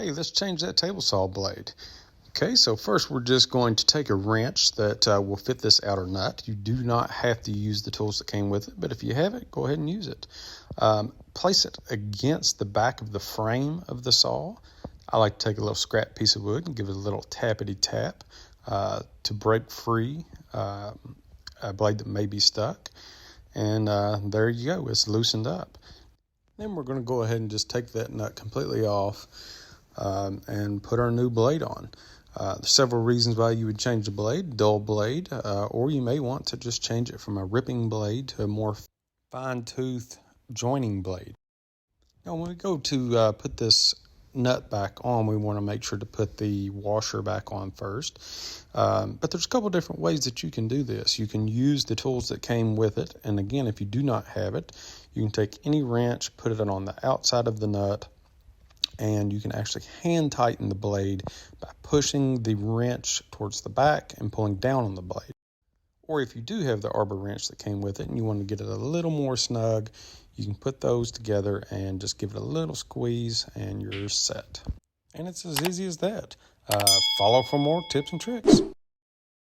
Okay, let's change that table saw blade. Okay, so first we're just going to take a wrench that will fit this outer nut. You do not have to use the tools that came with it, but if you have it, go ahead and use it. Place it against the back of the frame of the saw. I like to take a little scrap piece of wood and give it a little tappity tap to break free a blade that may be stuck. And there you go, it's loosened up. Then we're going to go ahead and just take that nut completely off and put our new blade on. There's several reasons why you would change the blade, dull blade, or you may want to just change it from a ripping blade to a more fine-tooth joining blade. Now when we go to put this nut back on, we want to make sure to put the washer back on first. But there's a couple different ways that you can do this. You can use the tools that came with it, and again, if you do not have it, you can take any wrench, put it on the outside of the nut, and you can actually hand tighten the blade by pushing the wrench towards the back and pulling down on the blade. Or if you do have the arbor wrench that came with it and you want to get it a little more snug, you can put those together and just give it a little squeeze and you're set. And it's as easy as that. Follow for more tips and tricks.